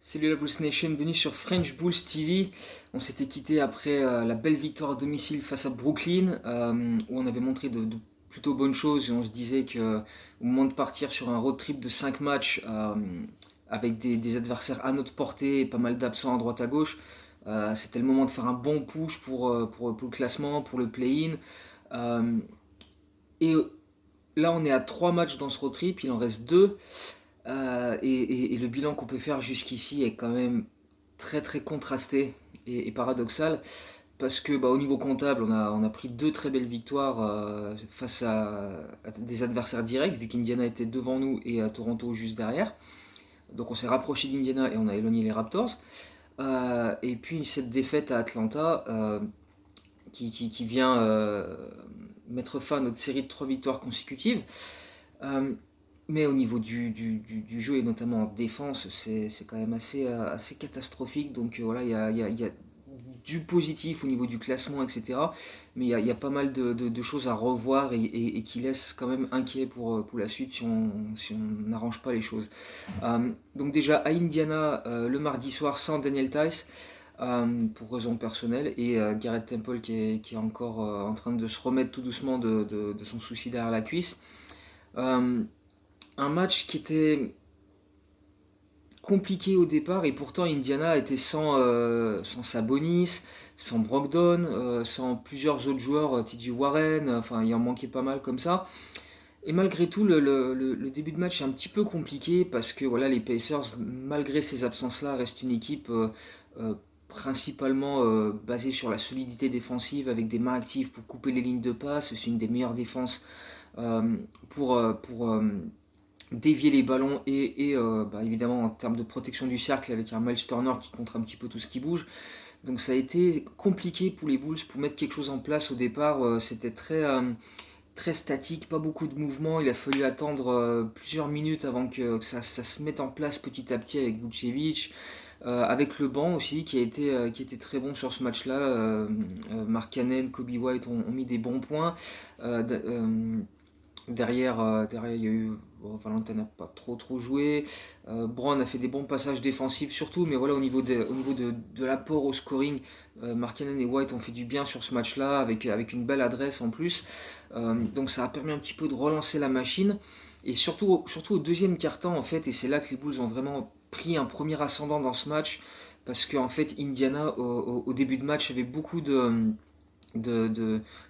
Salut la Bulls Nation, bienvenue sur French Bulls TV. On s'était quitté après la belle victoire à domicile face à Brooklyn, où on avait montré de plutôt bonnes choses et on se disait que au moment de partir sur un road trip de 5 matchs avec des adversaires à notre portée et pas mal d'absents à droite à gauche, c'était le moment de faire un bon push pour le classement, pour le play-in. Euh, et là on est à 3 matchs dans ce road trip, il en reste 2. Et le bilan qu'on peut faire jusqu'ici est quand même très très contrasté et paradoxal parce que au niveau comptable on a pris deux très belles victoires face à des adversaires directs vu qu'Indiana était devant nous et Toronto juste derrière. Donc on s'est rapproché d'Indiana et on a éloigné les Raptors. Et puis cette défaite à Atlanta qui vient mettre fin à notre série de trois victoires consécutives. Euh, mais au niveau du jeu et notamment en défense, c'est quand même assez catastrophique. Donc voilà, il y a du positif au niveau du classement, etc. Mais il y a pas mal de choses à revoir et qui laissent quand même inquiet pour la suite si on n'arrange pas les choses. Donc déjà à Indiana, le mardi soir sans Daniel Tice. Pour raison personnelle et Garrett Temple qui est encore en train de se remettre tout doucement de son souci derrière la cuisse. Euh, un match qui était compliqué au départ et pourtant Indiana était sans Sabonis, sans Brogdon, sans plusieurs autres joueurs, TJ Warren, enfin il en manquait pas mal comme ça. Et malgré tout, le début de match est un petit peu compliqué parce que voilà, les Pacers, malgré ces absences-là, restent une équipe principalement basée sur la solidité défensive avec des mains actives pour couper les lignes de passe. C'est une des meilleures défenses pour dévier les ballons et évidemment en termes de protection du cercle avec un Miles Turner qui contre un petit peu tout ce qui bouge. Donc ça a été compliqué pour les Bulls pour mettre quelque chose en place au départ. C'était très statique, pas beaucoup de mouvement. Il a fallu attendre plusieurs minutes avant que ça se mette en place petit à petit avec Vucevic. Avec le banc aussi qui a été très bon sur ce match-là. Mark Cannon, Kobe White ont mis des bons points. Derrière, il y a eu. Bon, Valentin n'a pas trop joué. Brown a fait des bons passages défensifs surtout, mais voilà, au niveau de l'apport au scoring, Markkanen et White ont fait du bien sur ce match-là, avec une belle adresse en plus. Donc ça a permis un petit peu de relancer la machine. Et surtout au deuxième quart-temps, en fait, et c'est là que les Bulls ont vraiment pris un premier ascendant dans ce match, parce qu'en fait, Indiana, au début de match, avait beaucoup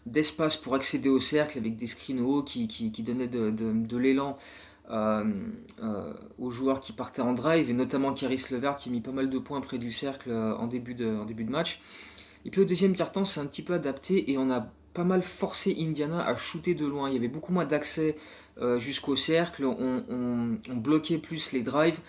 d'espace pour accéder au cercle avec des screens hauts qui donnaient de l'élan euh, aux joueurs qui partaient en drive et notamment Caris Levert qui a mis pas mal de points près du cercle en début de match. Et puis au deuxième quart-temps, c'est un petit peu adapté et on a pas mal forcé Indiana à shooter de loin. Il y avait beaucoup moins d'accès jusqu'au cercle, on bloquait plus les drives,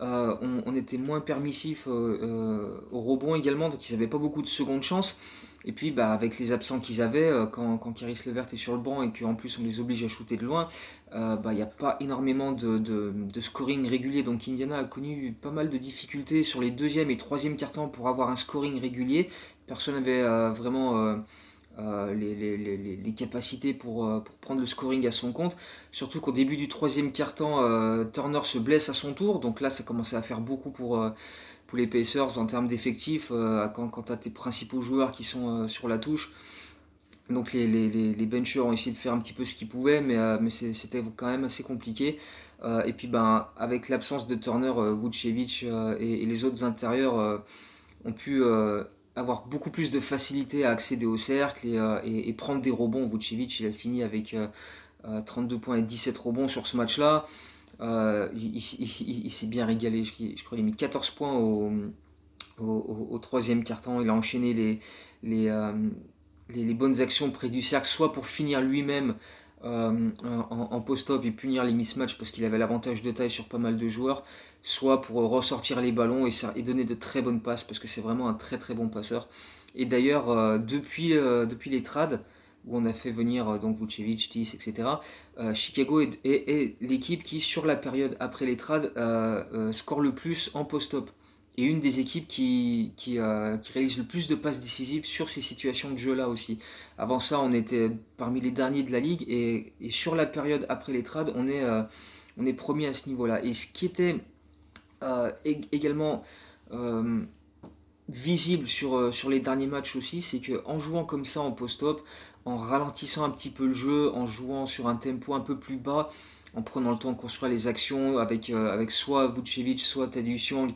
on était moins permissif au rebond également, donc ils n'avaient pas beaucoup de secondes chances. Et puis avec les absents qu'ils avaient, quand Caris Levert est sur le banc et qu'en plus on les oblige à shooter de loin, il n'y a pas énormément de scoring régulier. Donc Indiana a connu pas mal de difficultés sur les deuxième et troisième quart-temps pour avoir un scoring régulier. Personne n'avait vraiment les capacités pour prendre le scoring à son compte. Surtout qu'au début du troisième quart-temps, Turner se blesse à son tour. Donc là, ça commençait à faire beaucoup pour les Pacers en termes d'effectifs quand tu as tes principaux joueurs qui sont sur la touche. Donc les benchers ont essayé de faire un petit peu ce qu'ils pouvaient, mais c'était quand même assez compliqué. Et puis avec l'absence de Turner, Vucevic et les autres intérieurs ont pu avoir beaucoup plus de facilité à accéder au cercle et prendre des rebonds. Vucevic il a fini avec 32 points et 17 rebonds sur ce match-là. Il s'est bien régalé, je crois qu'il a mis 14 points au troisième quart-temps. Il a enchaîné les, euh, les bonnes actions près du cercle, soit pour finir lui-même en post-up et punir les mismatchs parce qu'il avait l'avantage de taille sur pas mal de joueurs, soit pour ressortir les ballons et donner de très bonnes passes parce que c'est vraiment un très très bon passeur. Et d'ailleurs, depuis les trades, où on a fait venir donc Vucevic, Tis, etc., Chicago est l'équipe qui, sur la période après les trades, score le plus en post-up et une des équipes qui réalise le plus de passes décisives sur ces situations de jeu-là aussi. Avant ça, on était parmi les derniers de la ligue et sur la période après les trades, on est premier à ce niveau-là. Et ce qui était Également euh, visible sur les derniers matchs aussi, c'est qu'en jouant comme ça en post-op, en ralentissant un petit peu le jeu, en jouant sur un tempo un peu plus bas, en prenant le temps de construire les actions avec soit Vucevic, soit Tadeusz Young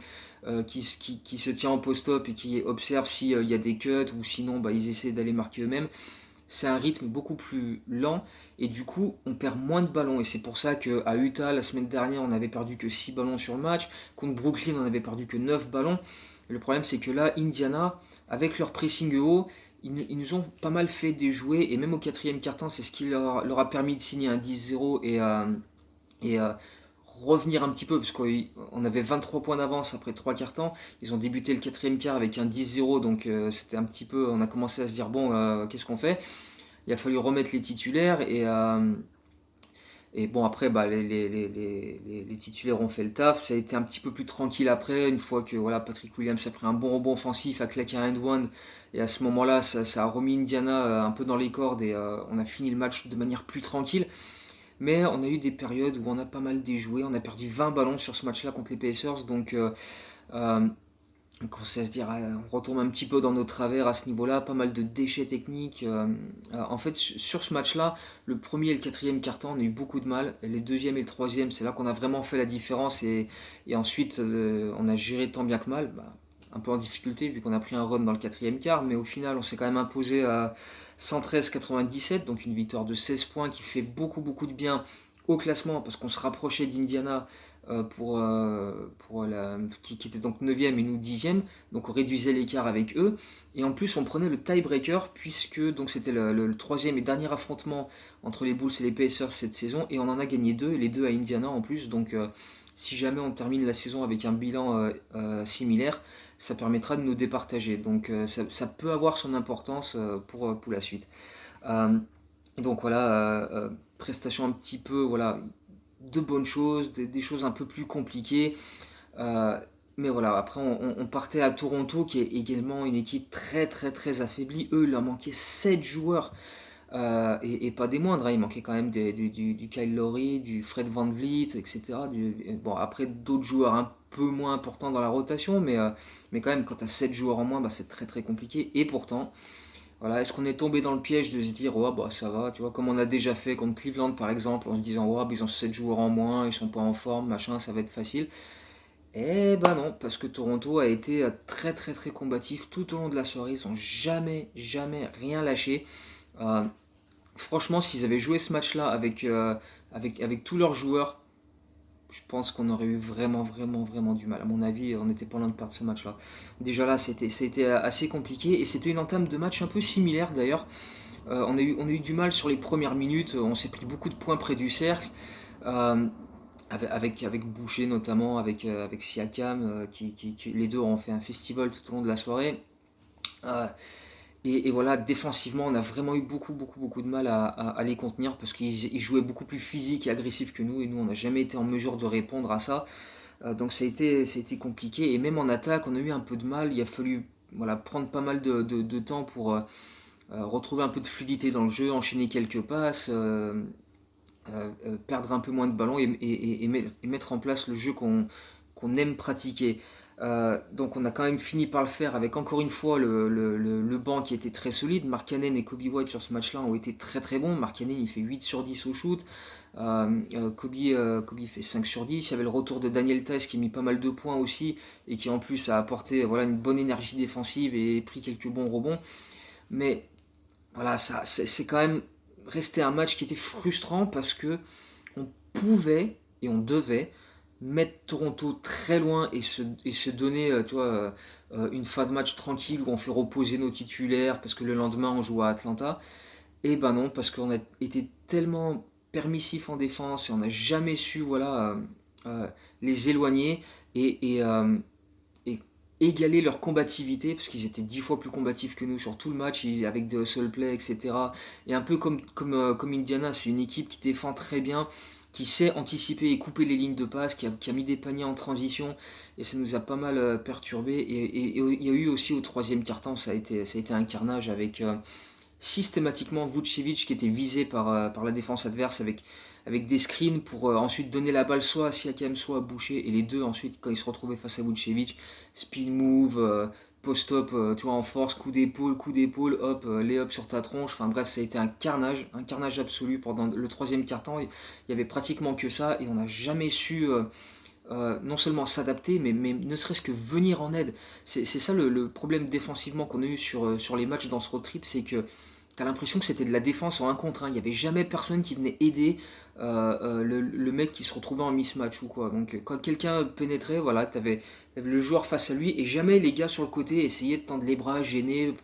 qui se tient en post-op et qui observe s'il y a des cuts ou sinon bah, ils essaient d'aller marquer eux-mêmes. C'est un rythme beaucoup plus lent et du coup on perd moins de ballons et c'est pour ça qu'à Utah la semaine dernière on avait perdu que 6 ballons sur le match, contre Brooklyn on avait perdu que 9 ballons. Et le problème c'est que là Indiana avec leur pressing haut ils nous ont pas mal fait déjouer et même au quatrième quart-temps c'est ce qui leur a permis de signer un 10-0 et revenir un petit peu parce qu'on avait 23 points d'avance après 3 quarts-temps. Ils ont débuté le quatrième quart avec un 10-0 donc c'était un petit peu, on a commencé à se dire bon qu'est-ce qu'on fait. Il a fallu remettre les titulaires et bon après bah, les titulaires ont fait le taf. Ça a été un petit peu plus tranquille après une fois que voilà, Patrick Williams a pris un bon rebond offensif, a claqué un end-one et à ce moment-là ça a remis Indiana un peu dans les cordes et on a fini le match de manière plus tranquille. Mais on a eu des périodes où on a pas mal déjoué. On a perdu 20 ballons sur ce match-là contre les Pacers. Donc euh, on commence à se dire, on retombe un petit peu dans nos travers à ce niveau-là. Pas mal de déchets techniques. En fait, sur ce match-là, le premier et le quatrième quart-temps, on a eu beaucoup de mal. Et les deuxième et le troisième, c'est là qu'on a vraiment fait la différence. Et ensuite, on a géré tant bien que mal. Bah, un peu en difficulté vu qu'on a pris un run dans le quatrième quart. Mais au final, on s'est quand même imposé à 113-97. Donc une victoire de 16 points qui fait beaucoup, beaucoup de bien au classement parce qu'on se rapprochait d'Indiana qui était donc 9e et nous 10e, donc on réduisait l'écart avec eux, et en plus on prenait le tiebreaker, puisque donc c'était le troisième et dernier affrontement entre les Bulls et les Pacers cette saison, et on en a gagné deux, et les deux à Indiana en plus, donc si jamais on termine la saison avec un bilan similaire, ça permettra de nous départager, donc ça peut avoir son importance pour la suite. Euh, donc voilà, prestation un petit peu, voilà, de bonnes choses, des choses un peu plus compliquées. Euh, mais voilà, après on partait à Toronto qui est également une équipe très très très affaiblie. Eux, il leur manquait 7 joueurs et pas des moindres, hein. Il manquait quand même du Kyle Lowry, du Fred VanVleet, etc. Bon, après d'autres joueurs un peu moins importants dans la rotation, mais quand même quand tu as 7 joueurs en moins, bah, c'est très très compliqué. Et pourtant, voilà, est-ce qu'on est tombé dans le piège de se dire, ouais, bah ça va, tu vois, comme on a déjà fait contre Cleveland par exemple, en se disant, ouais, bah, ils ont 7 joueurs en moins, ils sont pas en forme, machin, ça va être facile. Eh ben non, parce que Toronto a été très très très combatif tout au long de la soirée, ils ont jamais jamais rien lâché. Euh, Franchement, s'ils avaient joué ce match-là avec tous leurs joueurs, je pense qu'on aurait eu vraiment, vraiment, vraiment du mal. À mon avis, on n'était pas loin de perdre ce match-là. Déjà là, c'était assez compliqué et c'était une entame de match un peu similaire d'ailleurs. On a eu du mal sur les premières minutes, on s'est pris beaucoup de points près du cercle, euh, avec Boucher notamment, avec Siakam, les deux ont fait un festival tout au long de la soirée. Euh, et voilà, défensivement, on a vraiment eu beaucoup, beaucoup, beaucoup de mal à les contenir parce qu'ils jouaient beaucoup plus physique et agressif que nous et nous, on n'a jamais été en mesure de répondre à ça. Donc ça a été compliqué et même en attaque, on a eu un peu de mal. Il a fallu voilà, prendre pas mal de temps pour retrouver un peu de fluidité dans le jeu, enchaîner quelques passes, perdre un peu moins de ballons et mettre en place le jeu qu'on aime pratiquer. Donc on a quand même fini par le faire avec encore une fois le banc qui était très solide. Markkanen et Kobe White sur ce match-là ont été très très bons. Markkanen il fait 8 sur 10 au shoot. Kobe fait 5 sur 10. Il y avait le retour de Daniel Theis qui a mis pas mal de points aussi et qui en plus a apporté voilà, une bonne énergie défensive et pris quelques bons rebonds. Mais voilà, ça, c'est quand même resté un match qui était frustrant parce que on pouvait et on devait mettre Toronto très loin et se donner tu vois, une fin de match tranquille où on fait reposer nos titulaires parce que le lendemain on joue à Atlanta. Et ben non, parce qu'on a été tellement permissif en défense et on n'a jamais su voilà, les éloigner et égaler leur combativité, parce qu'ils étaient 10 fois plus combatifs que nous sur tout le match, avec des hustle plays, etc. Et un peu comme Indiana, c'est une équipe qui défend très bien, qui sait anticiper et couper les lignes de passe, qui a mis des paniers en transition, et ça nous a pas mal perturbé. Et il y a eu aussi au troisième quart-temps, ça a été un carnage avec systématiquement Vucevic qui était visé par la défense adverse avec des screens pour ensuite donner la balle soit à Siakam, soit à Boucher, et les deux ensuite, quand ils se retrouvaient face à Vucevic, speed move, post-up, tu vois, en force, coup d'épaule, hop, lay-up sur ta tronche, enfin bref, ça a été un carnage absolu pendant le troisième quart-temps, il y avait pratiquement que ça, et on n'a jamais su... non seulement s'adapter, mais ne serait-ce que venir en aide. C'est ça le problème défensivement qu'on a eu sur les matchs dans ce road trip, c'est que t'as l'impression que c'était de la défense en un contre un. Il n'y avait jamais personne qui venait aider le mec qui se retrouvait en mismatch ou quoi. Donc quand quelqu'un pénétrait, voilà, t'avais le joueur face à lui et jamais les gars sur le côté essayaient de tendre les bras, gêner.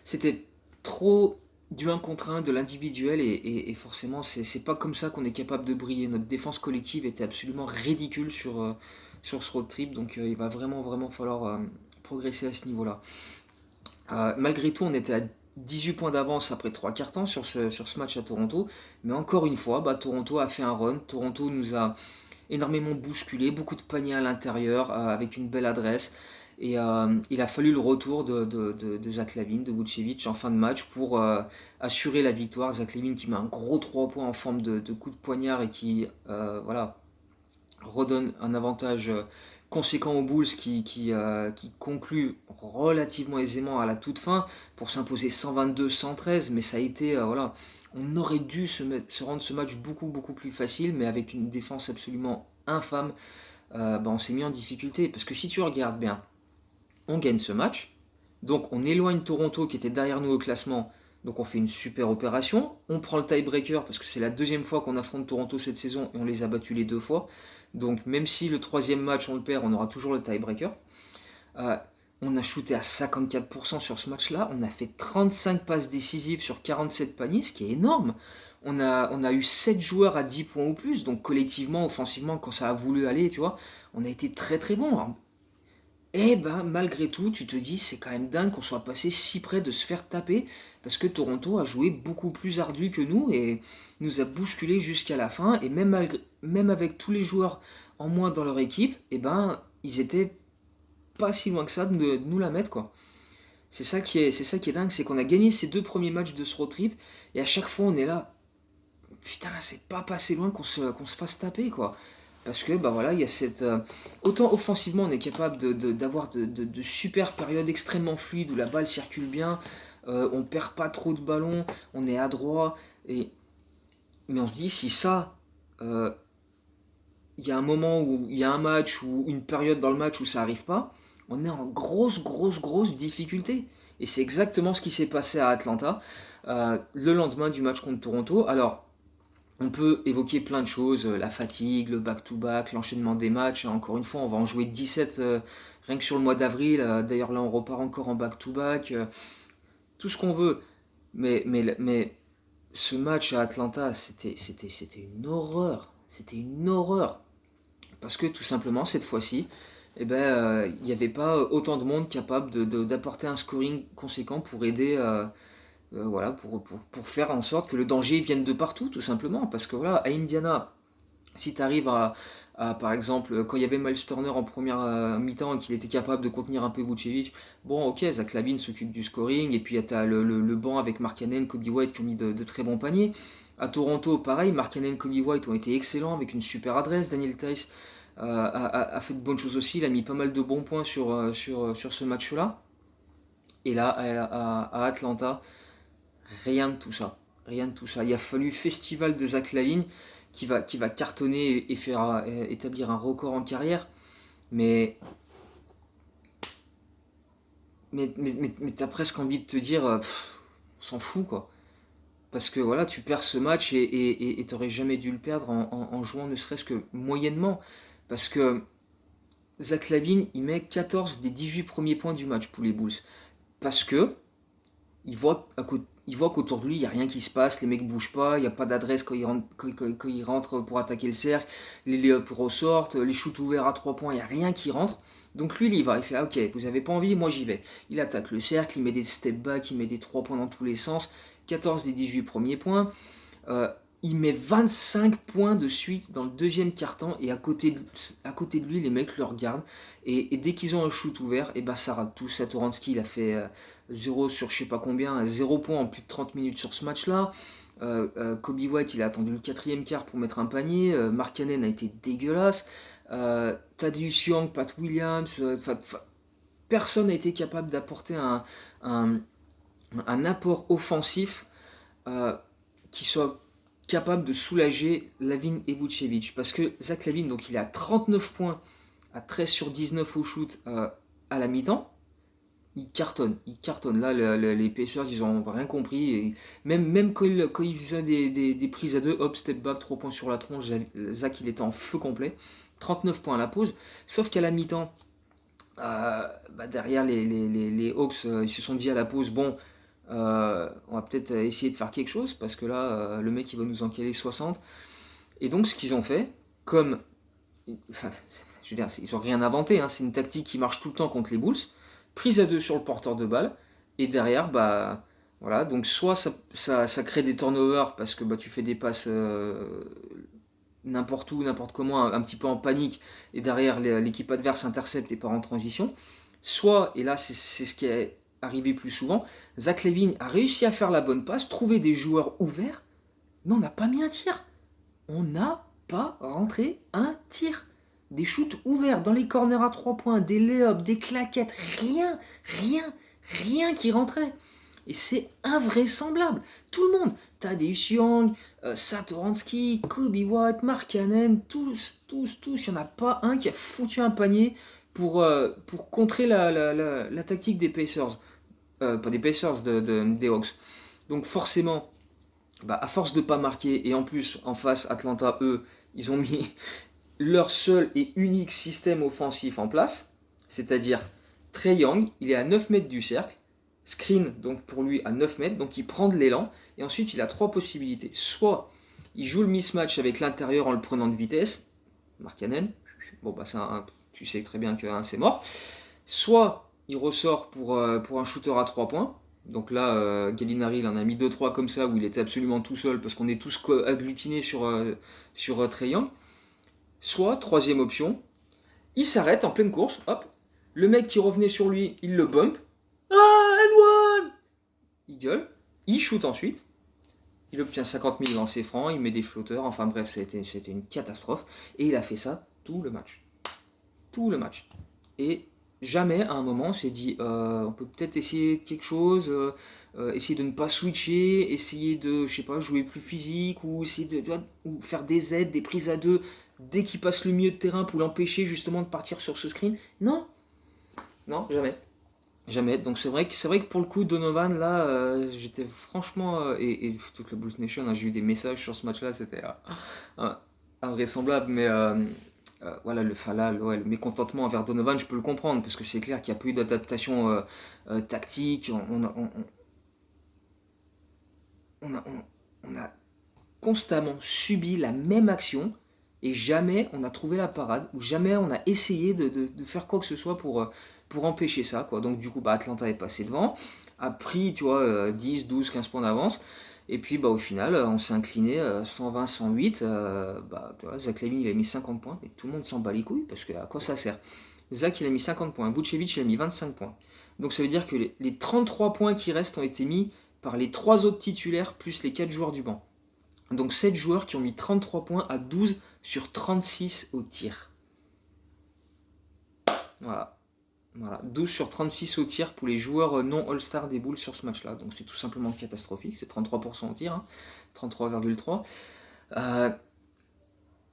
C'était trop du 1 contre 1 de l'individuel et forcément c'est pas comme ça qu'on est capable de briller. Notre défense collective était absolument ridicule sur ce road trip, donc il va vraiment falloir progresser à ce niveau-là. Malgré tout, on était à 18 points d'avance après 3 quarts temps sur ce match à Toronto, mais encore une fois, bah, Toronto a fait un run. Toronto nous a énormément bousculé, beaucoup de paniers à l'intérieur, avec une belle adresse. Et il a fallu le retour de Zach LaVine, de Vucevic en fin de match pour assurer la victoire. Zach LaVine qui met un gros 3 points en forme de coup de poignard et qui voilà, redonne un avantage conséquent aux Bulls qui conclut relativement aisément à la toute fin pour s'imposer 122-113, mais ça a été, voilà, on aurait dû se rendre ce match beaucoup plus facile, mais avec une défense absolument infâme, bah, on s'est mis en difficulté, parce que si tu regardes bien, on gagne ce match, donc on éloigne Toronto qui était derrière nous au classement, donc on fait une super opération, on prend le tiebreaker parce que c'est la deuxième fois qu'on affronte Toronto cette saison et on les a battus les deux fois, donc même si le troisième match on le perd, on aura toujours le tiebreaker. Euh, on a shooté à 54% sur ce match-là, on a fait 35 passes décisives sur 47 paniers, ce qui est énorme. On a eu 7 joueurs à 10 points ou plus, donc collectivement, offensivement, quand ça a voulu aller, tu vois, on a été très bon. Alors, et ben malgré tout, tu te dis c'est quand même dingue qu'on soit passé si près de se faire taper parce que Toronto a joué beaucoup plus ardu que nous et nous a bousculé jusqu'à la fin et même avec tous les joueurs en moins dans leur équipe, et ben ils étaient pas si loin que ça de nous la mettre quoi. C'est ça qui est dingue, c'est qu'on a gagné ces deux premiers matchs de ce road trip et à chaque fois on est là, putain c'est pas passé loin qu'on se fasse taper quoi. Parce que bah voilà, il y a cette. Autant offensivement, on est capable d'avoir de super périodes extrêmement fluides où la balle circule bien, on perd pas trop de ballons, on est adroit. Mais on se dit, si ça, euh, il y a un moment où il y a un match ou une période dans le match où ça arrive pas, on est en grosse difficulté. Et c'est exactement ce qui s'est passé à Atlanta le lendemain du match contre Toronto. Alors, on peut évoquer plein de choses, la fatigue, le back-to-back, l'enchaînement des matchs. Encore une fois, on va en jouer 17 rien que sur le mois d'avril. D'ailleurs, là, on repart encore en back-to-back. Tout ce qu'on veut. Mais ce match à Atlanta, c'était une horreur. C'était une horreur. Parce que tout simplement, cette fois-ci, eh ben, il n'y avait pas autant de monde capable d'apporter un scoring conséquent pour aider voilà, pour faire en sorte que le danger vienne de partout, tout simplement. Parce que voilà, à Indiana, si tu arrives par exemple, quand il y avait Miles Turner en première mi-temps et qu'il était capable de contenir un peu Vucevic, bon, ok, Zach LaVine s'occupe du scoring, et puis tu as le banc avec Markkanen, Kobe White qui ont mis de très bons paniers. À Toronto, pareil, Markkanen, Kobe White ont été excellents avec une super adresse. Daniel Tice a fait de bonnes choses aussi, il a mis pas mal de bons points sur ce match-là. Et là, à Atlanta, rien de tout ça. Rien de tout ça. Il a fallu festival de Zach LaVine qui va cartonner et faire établir un record en carrière. Mais, mais t'as presque envie de te dire, on s'en fout quoi. Parce que voilà, tu perds ce match et t'aurais jamais dû le perdre en jouant ne serait-ce que moyennement. Parce que Zach LaVine, il met 14 des 18 premiers points du match pour les Bulls. Parce que il voit qu'autour de lui, il n'y a rien qui se passe, les mecs bougent pas, il n'y a pas d'adresse quand il rentre pour attaquer le cercle, les lay-ups ressortent, les shoots ouverts à 3 points, il n'y a rien qui rentre. Donc lui, il y va, il fait ah, ok, vous avez pas envie, moi j'y vais. Il attaque le cercle, il met des step back, il met des 3 points dans tous les sens, 14 des 18 premiers points. Euh, il met 25 points de suite dans le deuxième quart-temps et à côté de lui, les mecs le regardent. Et dès qu'ils ont un shoot ouvert, et bah ça rate tout. Satoransky, il a fait 0 sur je sais pas combien, 0 points en plus de 30 minutes sur ce match-là. Kobe White, il a attendu le quatrième quart pour mettre un panier. Markkanen a été dégueulasse. Thaddeus Young, Pat Williams, personne n'a été capable d'apporter un, un apport offensif euh, qui soit capable de soulager Lavin et Vucevic. Parce que Zach Lavin, donc il est à 39 points, à 13 sur 19 au shoot à la mi-temps. Il cartonne, il cartonne. Là, les Pacers, ils ont rien compris. Et même quand il faisait des prises à deux, hop, step back, 3 points sur la tronche, Zach, il était en feu complet. 39 points à la pause. Sauf qu'à la mi-temps, derrière les Hawks, ils se sont dit à la pause, bon, on va peut-être essayer de faire quelque chose, parce que là, le mec, il va nous encaler 60. Et donc, ce qu'ils ont fait, comme... Enfin, je veux dire, ils ont rien inventé, hein, c'est une tactique qui marche tout le temps contre les Bulls. Prise à deux sur le porteur de balle, et derrière, voilà, donc soit ça crée des turnovers, parce que tu fais des passes n'importe où, n'importe comment, un petit peu en panique, et derrière l'équipe adverse intercepte et part en transition. Soit, et là c'est ce qui est arrivé plus souvent, Zach Lavin a réussi à faire la bonne passe, trouver des joueurs ouverts, mais on n'a pas mis un tir. On n'a pas rentré un tir. Des shoots ouverts dans les corners à 3 points, des lay-ups, des claquettes, rien qui rentrait. Et c'est invraisemblable. Tout le monde, Thaddeus Young, Satoransky, Kobe White, Markkanen, tous, il n'y en a pas un qui a foutu un panier pour contrer la tactique des Pacers. Pas des Pacers, des Hawks. Donc forcément, à force de ne pas marquer, et en plus, en face, Atlanta, eux, ils ont mis leur seul et unique système offensif en place, c'est-à-dire Trae Young, il est à 9 mètres du cercle, screen donc pour lui à 9 mètres, donc il prend de l'élan, et ensuite il a trois possibilités. Soit il joue le mismatch avec l'intérieur en le prenant de vitesse, Markkanen, bon ça, tu sais très bien que c'est mort. Soit il ressort pour un shooter à 3 points, donc là Gallinari il en a mis 2-3 comme ça où il était absolument tout seul parce qu'on est tous agglutinés sur Trae Young. Soit, troisième option, il s'arrête en pleine course, hop, le mec qui revenait sur lui, il le bump, ah, and one. Il gueule, il shoot ensuite, il obtient 50 000 lancers francs, il met des flotteurs, enfin bref, c'était une catastrophe, et il a fait ça tout le match. Tout le match. Et jamais à un moment on s'est dit, on peut peut-être essayer quelque chose, essayer de ne pas switcher, essayer de, je sais pas, jouer plus physique, ou essayer ou faire des aides, des prises à deux, dès qu'il passe le milieu de terrain pour l'empêcher justement de partir sur ce screen. Non, jamais. Jamais. Donc c'est vrai que pour le coup, Donovan, là, j'étais franchement. Et toute la Bulls Nation, hein, j'ai eu des messages sur ce match-là, c'était invraisemblable, mais voilà, le mécontentement envers Donovan, je peux le comprendre, parce que c'est clair qu'il n'y a pas eu d'adaptation tactique. On a constamment subi la même action et jamais on a trouvé la parade ou jamais on a essayé de faire quoi que ce soit pour empêcher ça, quoi. Donc du coup Atlanta est passé devant, a pris 10, 12, 15 points d'avance et puis au final on s'est incliné 120-108. Zach Lavin il a mis 50 points et tout le monde s'en bat les couilles parce que à quoi ça sert. Zach il a mis 50 points, Vucevic il a mis 25 points. Donc ça veut dire que les 33 points qui restent ont été mis par les 3 autres titulaires plus les 4 joueurs du banc. Donc 7 joueurs qui ont mis 33 points à 12 sur 36 au tir. Voilà. 12 sur 36 au tir pour les joueurs non All-Star des Bulls sur ce match-là. Donc c'est tout simplement catastrophique. C'est 33% au tir, hein. 33,3.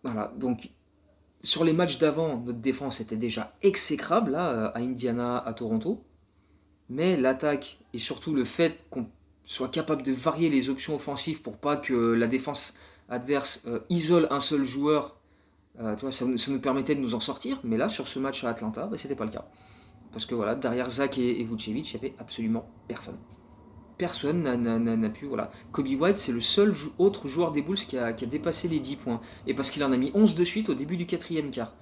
Voilà. Donc sur les matchs d'avant, notre défense était déjà exécrable là, à Indiana, à Toronto. Mais l'attaque et surtout le fait qu'on soit capable de varier les options offensives pour pas que la défense adverse isole un seul joueur, ça nous permettait de nous en sortir. Mais là, sur ce match à Atlanta, c'était pas le cas. Parce que voilà, derrière Zach et Vucevic, il n'y avait absolument personne. Personne n'a pu. Voilà. Kobe White, c'est le seul autre joueur des Bulls qui a dépassé les 10 points. Et parce qu'il en a mis 11 de suite au début du quatrième quart.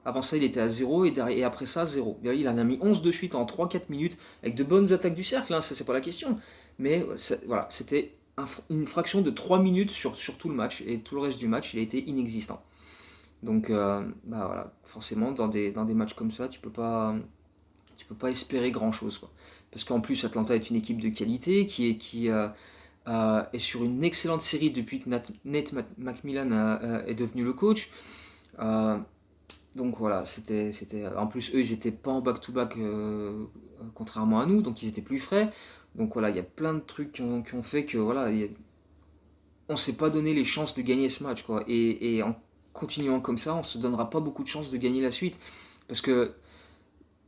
Avant ça, il était à 0 et après ça, 0. Il en a mis 11 de suite en 3-4 minutes avec de bonnes attaques du cercle, hein, ça c'est pas la question. Mais voilà, c'était une fraction de 3 minutes sur tout le match et tout le reste du match, il a été inexistant. Donc voilà, forcément, dans des matchs comme ça, tu peux pas espérer grand chose, quoi. Parce qu'en plus, Atlanta est une équipe de qualité qui est sur une excellente série depuis que Nate McMillan est devenu le coach. Euh, donc voilà, en plus eux ils étaient pas en back-to-back contrairement à nous, donc ils étaient plus frais. Donc voilà, il y a plein de trucs qui ont fait que voilà, on s'est pas donné les chances de gagner ce match quoi. Et en continuant comme ça, on se donnera pas beaucoup de chances de gagner la suite. Parce que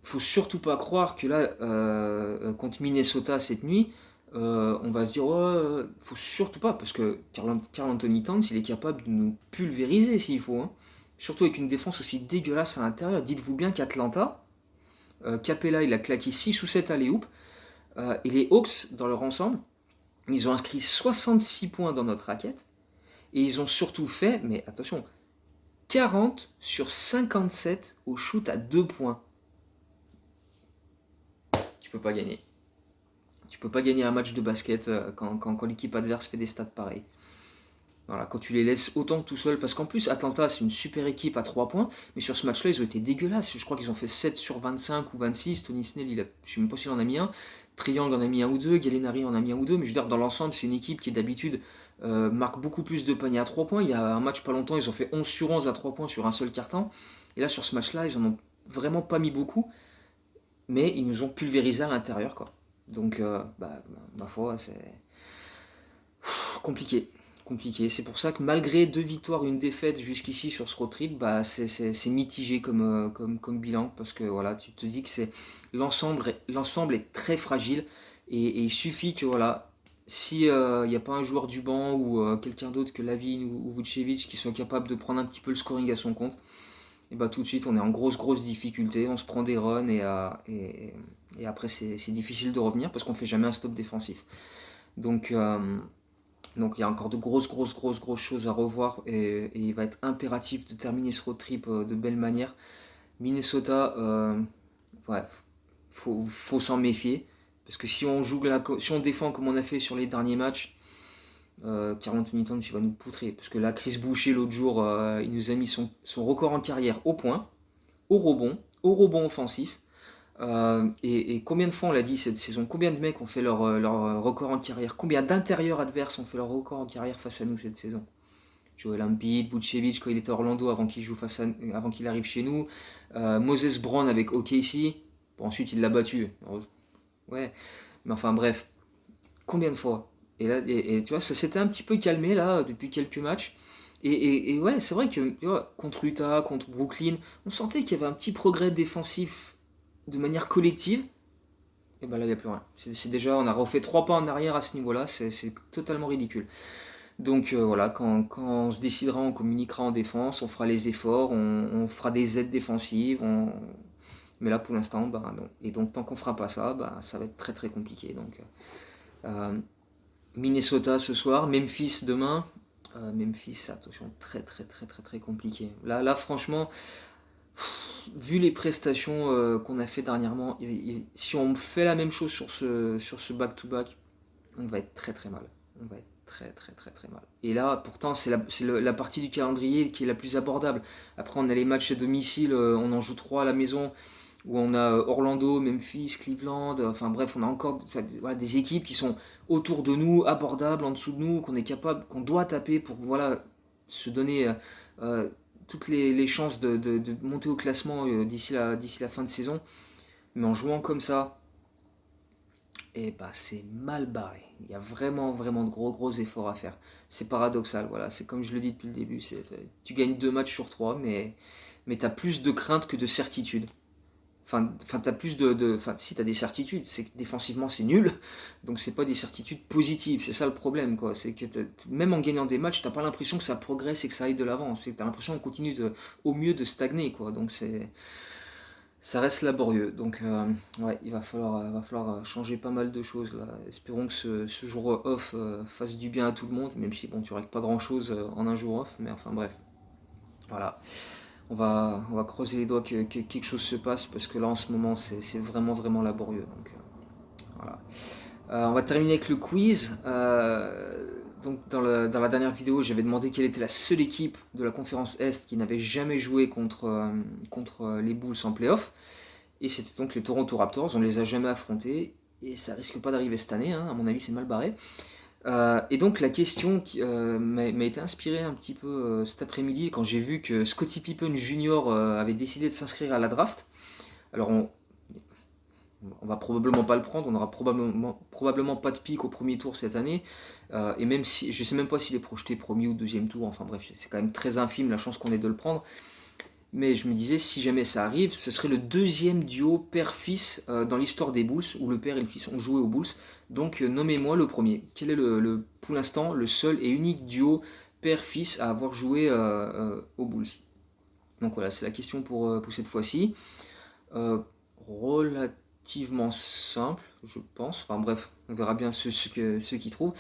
faut surtout pas croire que là, contre Minnesota cette nuit, on va se dire, ouais, faut surtout pas, parce que Karl Anthony Towns, il est capable de nous pulvériser s'il faut, hein. Surtout avec une défense aussi dégueulasse à l'intérieur. Dites-vous bien qu'Atlanta, Capella, il a claqué 6 ou 7 alley-oop, et les Hawks, dans leur ensemble, ils ont inscrit 66 points dans notre raquette, et ils ont surtout fait, mais attention, 40 sur 57 au shoot à 2 points. Tu peux pas gagner. Tu peux pas gagner un match de basket quand l'équipe adverse fait des stats pareils. Voilà, quand tu les laisses autant tout seul, parce qu'en plus Atlanta c'est une super équipe à 3 points, mais sur ce match-là ils ont été dégueulasses. Je crois qu'ils ont fait 7 sur 25 ou 26. Tony Snell, je sais même pas s'il en a mis un. Triangle en a mis un ou deux, Gallinari en a mis un ou deux, mais je veux dire, dans l'ensemble, c'est une équipe qui d'habitude marque beaucoup plus de paniers à 3 points. Il y a un match pas longtemps, ils ont fait 11 sur 11 à 3 points sur un seul carton. Et là, sur ce match-là, ils en ont vraiment pas mis beaucoup, mais ils nous ont pulvérisé à l'intérieur, quoi. Donc, ma foi, c'est compliqué. Compliqué. C'est pour ça que malgré 2 victoires et une défaite jusqu'ici sur ce road trip, c'est mitigé comme bilan, parce que voilà, tu te dis que l'ensemble est très fragile, et il suffit que voilà, si il n'y a pas un joueur du banc ou quelqu'un d'autre que Lavine ou Vucevic qui soit capable de prendre un petit peu le scoring à son compte, et bah tout de suite on est en grosse difficulté, on se prend des runs, et après c'est difficile de revenir parce qu'on fait jamais un stop défensif. Donc il y a encore de grosses choses à revoir, et il va être impératif de terminer ce road trip de belle manière. Minnesota, ouais, faut s'en méfier, parce que si on défend comme on a fait sur les derniers matchs, Karl Anthony Towns il va nous poutrer, parce que là Chris Boucher l'autre jour, il nous a mis son record en carrière au point, au rebond offensif. Et combien de fois on l'a dit cette saison, combien de mecs ont fait leur record en carrière, combien d'intérieurs adverses ont fait leur record en carrière face à nous cette saison. Joel Embiid, Vucevic quand il était à Orlando avant qu'il arrive chez nous, Moses Brown avec OKC, bon, ensuite il l'a battu, ouais, mais enfin bref, combien de fois. Et là, et tu vois, ça s'était un petit peu calmé là depuis quelques matchs. Et ouais, c'est vrai que tu vois, contre Utah, contre Brooklyn, on sentait qu'il y avait un petit progrès défensif de manière collective. Et ben là, il n'y a plus rien. C'est déjà, on a refait 3 pas en arrière à ce niveau-là, c'est totalement ridicule. Donc voilà, quand on se décidera, on communiquera en défense, on fera les efforts, on fera des aides défensives, mais là pour l'instant, bah non. Et donc tant qu'on fera pas ça, bah, ça va être très compliqué. Donc euh, Minnesota ce soir, Memphis demain. Memphis, attention, très compliqué. Là franchement, vu les prestations qu'on a fait dernièrement, si on fait la même chose sur ce back-to-back, on va être très mal. On va être très mal. Et là, pourtant, c'est la partie du calendrier qui est la plus abordable. Après, on a les matchs à domicile, on en joue 3 à la maison, où on a Orlando, Memphis, Cleveland, enfin bref, on a encore voilà, des équipes qui sont autour de nous, abordables, en dessous de nous, qu'on doit taper pour voilà, se donner toutes les chances de monter au classement d'ici la fin de saison. Mais en jouant comme ça, et bah c'est mal barré. Il y a vraiment de gros efforts à faire. C'est paradoxal, voilà. C'est comme je le dis depuis le début, tu gagnes 2 matchs sur 3, mais t'as plus de crainte que de certitude. Enfin, t'as plus enfin, si t'as des certitudes, c'est que défensivement c'est nul, donc c'est pas des certitudes positives, c'est ça le problème, quoi. C'est que même en gagnant des matchs, t'as pas l'impression que ça progresse et que ça aille de l'avant. T'as l'impression qu'on continue au mieux de stagner, quoi. Donc ça reste laborieux. Donc ouais, il va falloir changer pas mal de choses là. Espérons que ce jour off fasse du bien à tout le monde, même si bon, tu règles pas grand chose en un jour off, mais enfin bref, voilà. On va creuser les doigts que quelque chose se passe, parce que là en ce moment c'est vraiment laborieux. Donc voilà. On va terminer avec le quiz. Donc dans la dernière vidéo, j'avais demandé quelle était la seule équipe de la conférence Est qui n'avait jamais joué contre les Bulls en playoff. Et c'était donc les Toronto Raptors. On ne les a jamais affrontés, et ça risque pas d'arriver cette année, hein. À mon avis c'est mal barré. Et donc la question qui m'a été inspirée un petit peu cet après-midi quand j'ai vu que Scottie Pippen Jr. Avait décidé de s'inscrire à la draft. Alors on va probablement pas le prendre, on aura probablement pas de pick au premier tour cette année. Et même si je sais même pas s'il est projeté premier ou deuxième tour, enfin bref, c'est quand même très infime la chance qu'on ait de le prendre. Mais je me disais, si jamais ça arrive, ce serait le deuxième duo père-fils dans l'histoire des Bulls, où le père et le fils ont joué aux Bulls. Donc nommez-moi le premier. Quel est pour l'instant le seul et unique duo père-fils à avoir joué aux Bulls? Donc voilà, c'est la question pour cette fois-ci. Euh, Relativement simple, je pense. Enfin bref, on verra bien ceux qui trouvent.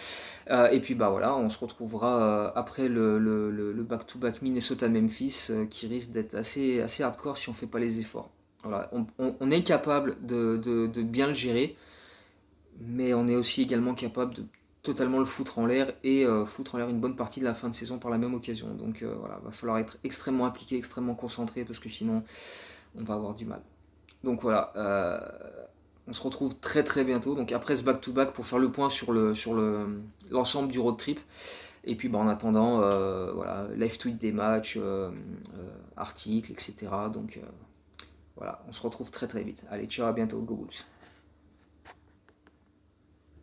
Et puis bah voilà, on se retrouvera après le back-to-back Minnesota-Memphis qui risque d'être assez hardcore si on fait pas les efforts. Voilà, on est capable de bien le gérer, mais on est aussi également capable de totalement le foutre en l'air et foutre en l'air une bonne partie de la fin de saison par la même occasion. Donc voilà, va falloir être extrêmement impliqué, extrêmement concentré parce que sinon on va avoir du mal. Donc voilà, on se retrouve très très bientôt. Donc après ce back-to-back pour faire le point sur l'ensemble du road trip. Et puis bah, en attendant, voilà, live tweet des matchs, articles, etc. Donc voilà, on se retrouve très très vite. Allez, ciao, à bientôt, go Bulls.